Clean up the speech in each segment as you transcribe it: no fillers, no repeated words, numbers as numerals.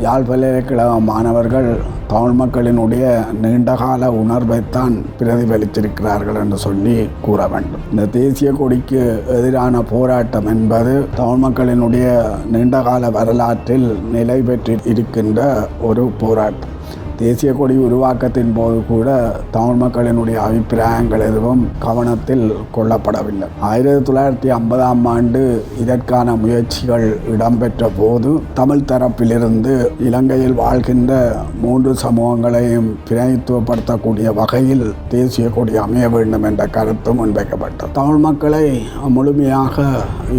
யாழ் பல்கலைக்கழக மாணவர்கள் தமிழ் மக்களினுடைய நீண்டகால உணர்வைத்தான் பிரதிபலித்திருக்கிறார்கள் என்று சொல்லி கூற வேண்டும். இந்த தேசிய கொடிக்கு எதிரான போராட்டம் என்பது தமிழ் மக்களினுடைய நீண்டகால வரலாற்றில் நிலை பெற்று இருக்கின்ற ஒரு போராட்டம். தேசிய கொடி உருவாக்கத்தின் போது கூட தமிழ் மக்களினுடைய அபிப்பிராயங்கள் எதுவும் கவனத்தில் கொள்ளப்படவில்லை. 1950ஆம் ஆண்டு இதற்கான முயற்சிகள் இடம்பெற்ற போது தமிழ் தரப்பிலிருந்து இலங்கையில் வாழ்கின்ற 3 சமூகங்களையும் பிரதிநிதித்துவப்படுத்தக்கூடிய வகையில் தேசிய கொடி அமைய வேண்டும் என்ற கருத்து முன்வைக்கப்பட்டது. தமிழ் மக்களை முழுமையாக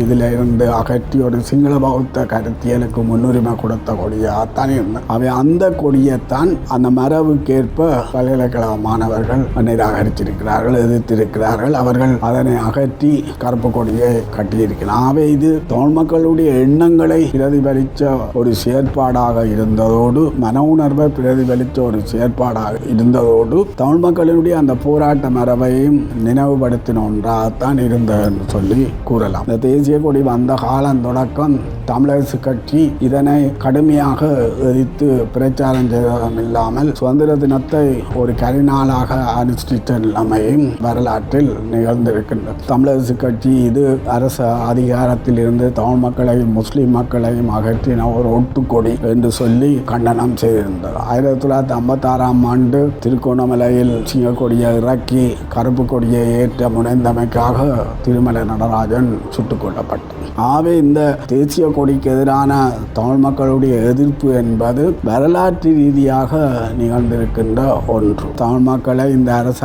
இதில் இருந்து அகற்றி ஒரு சிங்கள பௌத்த கருத்தியலுக்கு முன்னுரிமை கொடுத்த கொடியாகத்தான் இருந்தது. அவை அந்த கொடியைத்தான் அந்த மரபுக்கேற்ப பல்கலைக்கழக மாணவர்கள் நிராகரித்திருக்கிறார்கள், எதிர்த்திருக்கிறார்கள். அவர்கள் அதனை அகற்றி கருப்பு கொடியை கட்டியிருக்கிறார். ஆகவே இது தமிழ் மக்களுடைய எண்ணங்களை பிரதிபலித்த ஒரு செயற்பாடாக இருந்ததோடு, மன உணர்வை பிரதிபலித்த ஒரு செயற்பாடாக இருந்ததோடு, தமிழ் மக்களினுடைய அந்த போராட்ட மரபையும் நினைவுபடுத்தின ஒன்றாகத்தான் இருந்தது என்று சொல்லி கூறலாம். இந்த தேசிய கொடி வந்த காலம் தொடக்கம் தமிழரசு கட்சி இதனை கடுமையாக எதிர்த்து பிரச்சாரம் செய்ததும் இல்லாமல் சுதந்திர தினத்தை ஒரு கரிநாளாக அனுஷ்டித்த நிலைமையும் வரலாற்றில் நிகழ்ந்திருக்கின்றது. தமிழரசு கட்சி இது அரச அதிகாரத்தில் இருந்து தமிழ் மக்களையும் முஸ்லிம் மக்களையும் அகற்றின ஒரு ஒட்டுக்கொடி என்று சொல்லி கண்டனம் செய்திருந்தது. 1956ஆம் ஆண்டு திருகோணமலையில் சிங்கக்கொடியை இறக்கி கருப்பு கொடியை ஏற்ற முனைந்தமைக்காக திருமலை நடராஜன் சுட்டுக் கொல்லப்பட்டார். ஆகவே இந்த தேசிய கொடிக்கு எதிரான தமிழ் மக்களுடைய எதிர்ப்பு என்பது வரலாற்று ரீதியாக நிகழ்ந்திருக்கின்ற ஒன்று. தமிழ் மக்களை இந்த அரசு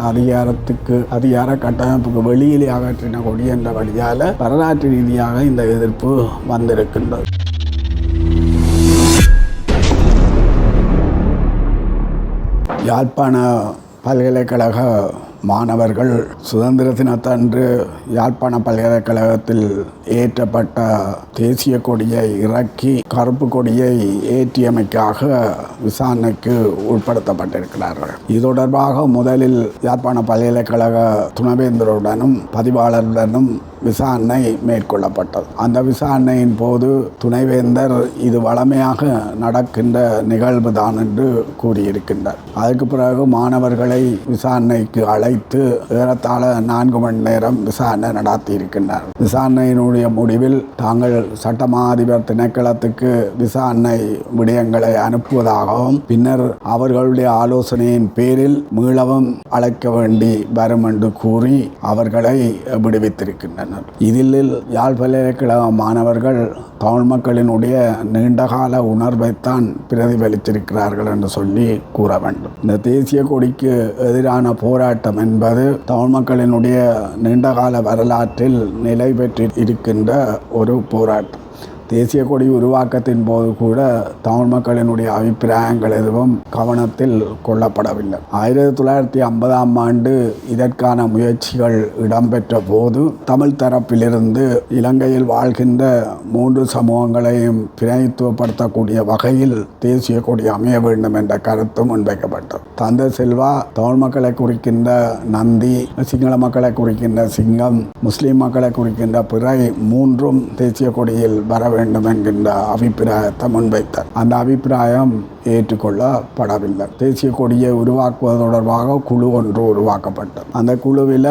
அதிகார கட்டமைப்புக்கு வெளியிலே அகற்றின கொடி என்ற வழியால் வரலாற்று ரீதியாக இந்த எதிர்ப்பு வந்திருக்கின்றது. யாழ்ப்பாண பல்கலைக்கழக மாணவர்கள் சுதந்திர தினத்தன்று யாழ்ப்பாண பல்கலைக்கழகத்தில் ஏற்றப்பட்ட தேசிய கொடியை இறக்கி கருப்பு கொடியை ஏற்றியமைக்காக விசாரணைக்கு உட்படுத்தப்பட்டிருக்கிறார்கள். இது தொடர்பாக முதலில் யாழ்ப்பாண பல்கலைக்கழக துணைவேந்தருடனும் பதிவாளருடனும் விசாரணை மேற்கொள்ளப்பட்டது. அந்த விசாரணையின் போது துணைவேந்தர் இது வழமையாக நடக்கின்ற நிகழ்வு தான் என்று கூறியிருக்கின்றார். அதற்கு பிறகு மாணவர்களை விசாரணைக்கு அழைத்து ஏறத்தாழ 4 மணி நேரம் விசாரணை நடத்தியிருக்கின்றார். விசாரணையினுடைய முடிவில் தாங்கள் சட்டமா அதிபர் திணைக்களத்துக்கு விசாரணை விடயங்களை அனுப்புவதாகவும் பின்னர் அவர்களுடைய ஆலோசனையின் பேரில் மீளவும் அழைக்க வேண்டி வரும் என்று கூறி அவர்களை விடுவித்திருக்கின்றனர். இதில் யாழ் பல்கலைக்கழக மாணவர்கள் தமிழ் மக்களினுடைய நீண்டகால உணர்வைத்தான் பிரதிபலித்திருக்கிறார்கள் என்று சொல்லி கூற வேண்டும். இந்த தேசிய கொடிக்கு எதிரான போராட்டம் என்பது தமிழ் மக்களினுடைய நீண்டகால வரலாற்றில் நிலை பெற்று இருக்கின்ற ஒரு போராட்டம். தேசிய கொடி உருவாக்கத்தின் போது கூட தமிழ் மக்களினுடைய அபிப்பிராயங்கள் எதுவும் கவனத்தில் கொள்ளப்படவில்லை. 1950ஆம் ஆண்டு இதற்கான முயற்சிகள் இடம்பெற்ற போது தமிழ் தரப்பிலிருந்து இலங்கையில் வாழ்கின்ற 3 சமூகங்களையும் பிரதிநிதித்துவப்படுத்தக்கூடிய வகையில் தேசிய கொடி அமைய வேண்டும் என்ற கருத்து முன்வைக்கப்பட்டது. தந்தை செல்வா தமிழ் மக்களை குறிக்கின்ற நந்தி, சிங்கள மக்களை குறிக்கின்ற சிங்கம், முஸ்லிம் மக்களை குறிக்கின்ற பிறை 3ம் தேசிய கொடியில் வர வேண்டும் என்கின்ற அபிப்பிராயத்தை முன்வைத்தார். அந்த அபிப்பிராயம் ஏற்றுக்கொள்ளப்படவில்லை. தேசிய கொடியை உருவாக்குவது தொடர்பாக குழு ஒன்று உருவாக்கப்பட்டது. அந்த குழுவில்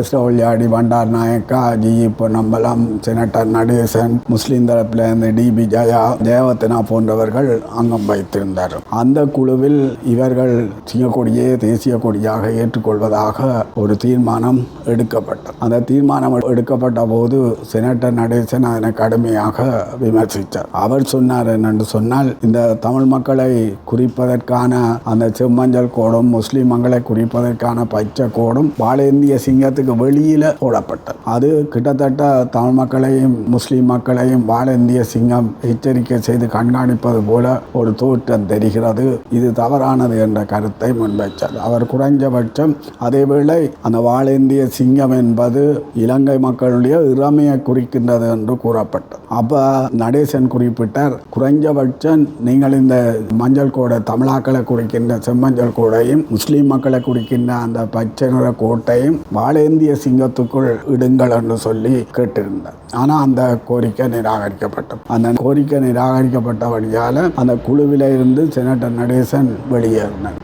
இஸ்ரவேலியாடி பண்டார் நாயக்கா, ஜி பொன்னம்பலம், செனட்டர் நடேசன், முஸ்லிம் தரப்பில் இருந்த டிபி ஜயா, ஜெயவர்தனா போன்றவர்கள் அங்கம் வைத்திருந்தார். அந்த குழுவில் இவர்கள் சிங்கக்கொடியை தேசிய கொடியாக ஏற்றுக்கொள்வதாக ஒரு தீர்மானம் எடுக்கப்பட்டது. அந்த தீர்மானம் எடுக்கப்பட்ட போது செனட்டர் நடேசன் அதனை கடுமையாக விமர்சித்தார். அவர் சொன்னார் என்னென்று சொன்னால், இந்த தமிழ் மக்களை குறிப்பதற்கான அந்த செம்மஞ்சள் கோடும் முஸ்லிம் மக்களை குறிப்பதற்கான பச்சை கோடும் வாழேந்திய சிங்கத்துக்கு வெளியில போடப்பட்டது. அது கிட்டத்தட்ட தமிழ் மக்களையும் முஸ்லிம் மக்களையும் வாழேந்திய சிங்கம் எச்சரிக்கை செய்து கண்காணிப்பது போல ஒரு தோற்றம் தெரிகிறது. இது தவறானது என்ற கருத்தை முன்வைத்தார். அவர் குறைஞ்சபட்சம் அதேவேளை அந்த வாழேந்திய சிங்கம் என்பது இலங்கை மக்களுடைய இறமையை குறிக்கின்றது என்று கூறப்பட்டது. அப்ப நடேசன் குறிப்பிட்டார், குறைஞ்சபட்சம் நீங்கள் இந்த மஞ்சள் கோடை தமிழாக்களை குறிக்கின்ற செம்மஞ்சள் கோடையும் முஸ்லீம் மக்களை குறிக்கின்ற அந்த பச்சை நிற கோட்டையும் வாழேந்திய சிங்கத்துக்குள் இடுங்கள் என்று சொல்லி கேட்டிருந்தார். ஆனால் அந்த கோரிக்கை நிராகரிக்கப்பட்டது. அந்த கோரிக்கை நிராகரிக்கப்பட்டபடியால் அந்த குழுவில் இருந்து செனட்டர் நடேசன்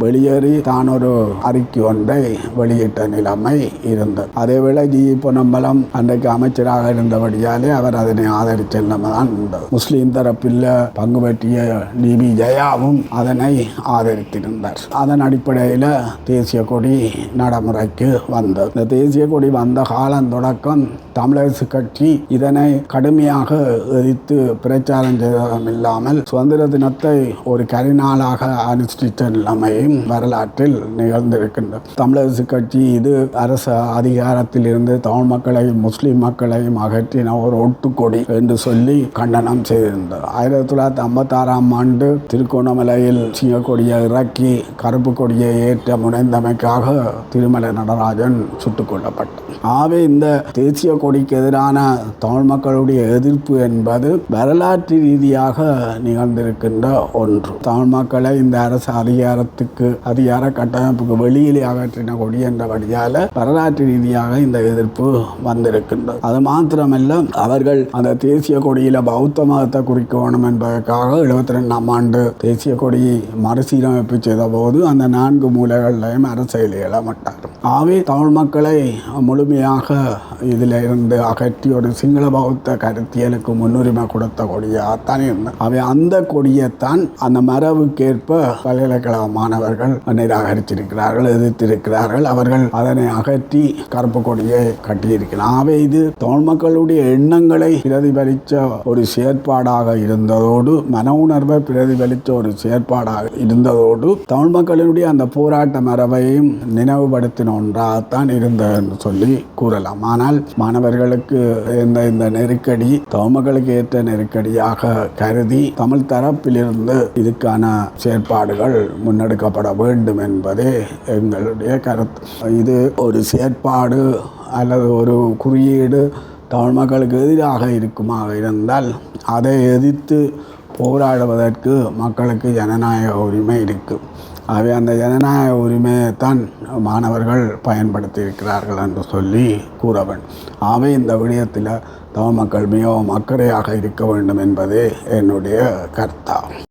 வெளியேறி தான் ஒரு அறிக்கை ஒன்றை வெளியிட்ட நிலைமை இருந்தது. அதேவேளை ஜி பொன்னம்பலம் அன்றைக்கு அமைச்சராக இருந்தபடியாலே அவர் அதனை ஆதரித்த நிலைமை தான் இருந்தது. முஸ்லீம் தரப்பில் பங்கு பற்றிய டிபி ஜெயாவும் அதனை ஆதரித்திருந்தார். அதன் அடிப்படையில் தேசிய கொடி நடைமுறைக்கு வந்தது. இந்த தேசிய கொடி வந்த காலம் தொடக்கம் தமிழரசு கட்சி இதனை கடுமையாக எதிர்த்து பிரச்சாரம் செய்ததும் இல்லாமல் சுதந்திர தினத்தை ஒரு கரிநாளாக அனுஷ்டித்த நிலைமையும் வரலாற்றில் நிகழ்ந்திருக்கின்றது. தமிழரசு கட்சி இது அரசு அதிகாரத்தில் இருந்து தமிழ் மக்களையும் முஸ்லிம் மக்களையும் அகற்றின ஒரு ஒட்டுக்கொடி என்று சொல்லி கண்டனம் செய்திருந்தது. 1956ஆம் ஆண்டு திருகோணமலையில் சிங்கக்கொடியை இறக்கி கருப்பு கொடியை ஏற்ற முனைந்தமைக்காக திருமலை நடராஜன் சுட்டுக் கொல்லப்பட்டார். ஆகவே இந்த தேசிய கொடிக்கு எதிரான தமிழ் மக்களுடைய எதிர்ப்பு என்பது வரலாற்று ரீதியாக நிகழ்ந்திருக்கின்ற ஒன்று. தமிழ் மக்களை இந்த அரசு அதிகார கட்டமைப்புக்கு வெளியிலே அகற்றின கொடி என்றபடியால் வரலாற்று ரீதியாக இந்த எதிர்ப்பு வந்திருக்கின்றது. அது மாத்திரமல்ல, அவர்கள் அந்த தேசிய கொடியில பௌத்த மதத்தை குறிக்கணும் என்பதற்காக 72ஆம் ஆண்டு தேசிய கொடியை மறுசீரமைப்பு செய்த போது அந்த 4 மூலைகளிலையும் அரசியல் எழமாட்டார். ஆகவே தமிழ் மக்களை முழுமையாக இதில் இருந்து அகற்றி ஒரு சிங்கள பௌத்த கருத்தியலுக்கு முன்னுரிமை கொடுத்த கொடியாகத்தான் இருந்தது. அவை அந்த கொடியைத்தான் அந்த மரபுக்கேற்ப பல்கலைக்கழக மாணவர்கள் நிராகரித்திருக்கிறார்கள், எதிர்த்திருக்கிறார்கள். அவர்கள் அதனை அகற்றி கருப்பு கொடியை கட்டியிருக்கிறார். அவை இது தமிழ் மக்களுடைய எண்ணங்களை பிரதிபலித்த ஒரு செயற்பாடாக இருந்ததோடு, மன உணர்வை பிரதிபலித்த ஒரு செயற்பாடாக இருந்ததோடு, தமிழ் மக்களுடைய அந்த போராட்ட மரபையும் நினைவுபடுத்தின ஒன்றாகத்தான் இருந்தது என்று சொல்லி கூறலாம். ஆனால் மாணவர்களுக்கு இந்த நெருக்கடி தமிழ் மக்களுக்கு ஏற்ற நெருக்கடியாக கருதி தமிழ் தரப்பிலிருந்து இதுக்கான செயற்பாடுகள் முன்னெடுக்கப்பட வேண்டும் என்பதே எங்களுடைய கருத்து. இது ஒரு செயற்பாடு அல்லது ஒரு குறியீடு தமிழ் மக்களுக்கு எதிராக இருக்குமாக இருந்தால் அதை எதிர்த்து போராடுவதற்கு மக்களுக்கு ஜனநாயக உரிமை இருக்கும். ஆகவே அந்த ஜனநாயக உரிமையைத்தான் மாணவர்கள் பயன்படுத்தி இருக்கிறார்கள் என்று சொல்லி கூற வேண்டும். ஆகவே இந்த விடயத்தில் தமிழ் மக்கள் மிகவும் அக்கறையாக இருக்க வேண்டும் என்பதே என்னுடைய கருத்தாகும்.